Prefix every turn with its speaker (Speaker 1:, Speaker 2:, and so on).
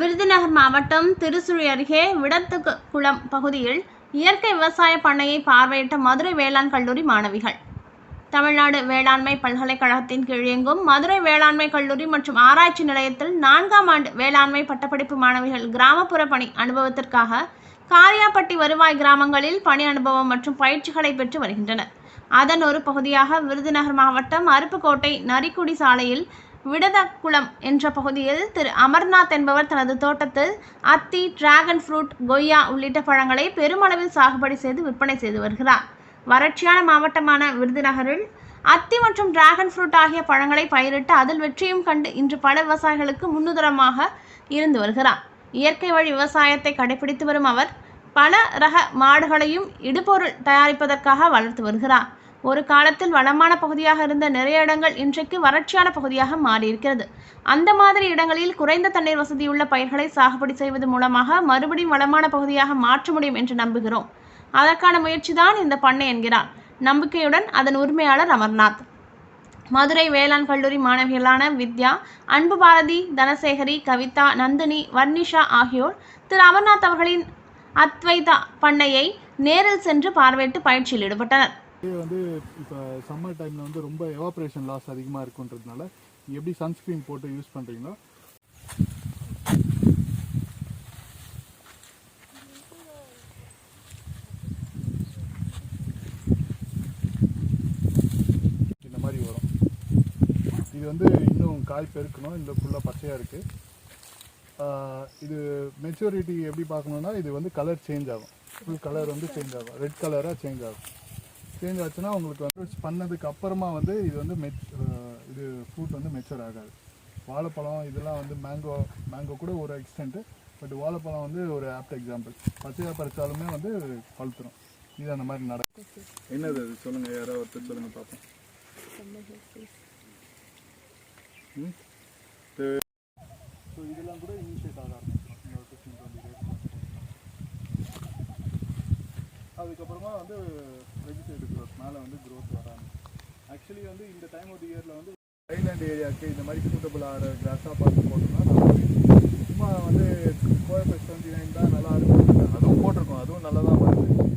Speaker 1: விருதுநகர் மாவட்டம் திருசுழி அருகே விடத்துக்குளம் பகுதியில் இயற்கை விவசாய பண்ணையை பார்வையிட்ட மதுரை வேளாண் கல்லூரி மாணவிகள். தமிழ்நாடு வேளாண்மை பல்கலைக்கழகத்தின் கீழ் இயங்கும் மதுரை வேளாண்மை கல்லூரி மற்றும் ஆராய்ச்சி நிலையத்தில் 4ஆம் ஆண்டு வேளாண்மை பட்டப்படிப்பு மாணவிகள் கிராமப்புற பணி அனுபவத்திற்காக காரியாப்பட்டி வருவாய் கிராமங்களில் பணி அனுபவம் மற்றும் பயிற்சிகளை பெற்று வருகின்றனர். அதன் ஒரு பகுதியாக விருதுநகர் மாவட்டம் அருப்புக்கோட்டை நரிக்குடி சாலையில் விடதக்குளம் என்ற பகுதியில் திரு அமர்நாத் என்பவர் தனது தோட்டத்தில் அத்தி, டிராகன் ஃப்ரூட், கொய்யா உள்ளிட்ட பழங்களை பெருமளவில் சாகுபடி செய்து விற்பனை செய்து வருகிறார். வறட்சியான மாவட்டமான விருதுநகரில் அத்தி மற்றும் டிராகன் ஃப்ரூட் ஆகிய பழங்களை பயிரிட்டு அதில் வெற்றியும் கண்டு இன்று பல விவசாயிகளுக்கு முன்னுதாரணமாக இருந்து வருகிறார். இயற்கை வழி விவசாயத்தை கடைபிடித்து வரும் அவர் பல ரக மாடுகளையும் இடுபொருள் தயாரிப்பதற்காக வளர்த்து வருகிறார். ஒரு காலத்தில் வளமான பகுதியாக இருந்த நிறைய இடங்கள் இன்றைக்கு வறட்சியான பகுதியாக மாறியிருக்கிறது. அந்த மாதிரி இடங்களில் குறைந்த தண்ணீர் வசதியுள்ள பயிர்களை சாகுபடி செய்வது மூலமாக மறுபடியும் வளமான பகுதியாக மாற்ற முடியும் என்று நம்புகிறோம். அதற்கான முயற்சிதான் இந்த பண்ணை என்கிறார் நம்பிக்கையுடன் அதன் உரிமையாளர் அமர்நாத். மதுரை வேளாண் கல்லூரி மாணவிகளான வித்யா, அன்பு பாரதி, தனசேகரி, கவிதா, நந்தினி, வர்ணிஷா ஆகியோர் திரு அமர்நாத் அவர்களின் அத்வைதா பண்ணையை நேரில் சென்று பார்வையிட்டு பயிற்சியில் ஈடுபட்டனர்.
Speaker 2: இது வந்து இப்போ சம்மர் டைமில் வந்து ரொம்ப எவாப்ரேஷன் லாஸ் அதிகமாக இருக்குன்றதுனால எப்படி சன்ஸ்க்ரீன் போட்டு யூஸ் பண்ணுறீங்களோ இந்த மாதிரி வரும். இது வந்து இன்னும் காய் பெருக்கணும். இந்த ஃபுல்லாக பச்சையாக இருக்குது. இது மெச்சூரிட்டி எப்படி பார்க்கணுன்னா இது வந்து கலர் சேஞ்ச் ஆகும். ஃபுல் கலர் வந்து சேஞ்ச் ஆகும். ரெட் கலராக சேஞ்ச் ஆகும். சேஞ்ச் ஆச்சுன்னா உங்களுக்கு வந்து பண்ணதுக்கு அப்புறமா வந்து இது வந்து இது ஃப்ரூட் வந்து மெச்சூர் ஆகாது. வாழைப்பழம் இதெல்லாம் வந்து மேங்கோ கூட ஒரு எக்ஸ்டென்ட்டு, பட் வாழைப்பழம் வந்து ஒரு ஆப்ட் எக்ஸாம்பிள். பச்சையாக பறித்தாலுமே வந்து பழுத்துரும். இது அந்த மாதிரி நடக்கும். என்னது அது சொல்லுங்கள், யாராவது ஒருத்தர் சொல்லுங்கள் பார்ப்போம். ஸோ இதெல்லாம் கூட இனிஷியேட் ஆக ஆரம்பிச்சிடும். இன்னொரு 15-20 days. அதுக்கப்புறமா வந்து வெஜிடேட்டிவ் க்ரோத் மேலே வந்து க்ரோத் வராங்க. ஆக்சுவலி வந்து இந்த டைம் ஆஃப் தி இயரில் வந்து ஐலாண்ட் ஏரியாவுக்கு இந்த மாதிரி சூட்டபிள் ஆகிற கிராஸாக பார்த்து போட்டோம்னா நல்லா சும்மா வந்து கோயம்பேடு 29 தான் நல்லா இருக்கும். அதுவும் போட்டிருக்கோம், அதுவும் நல்லா தான் வருது.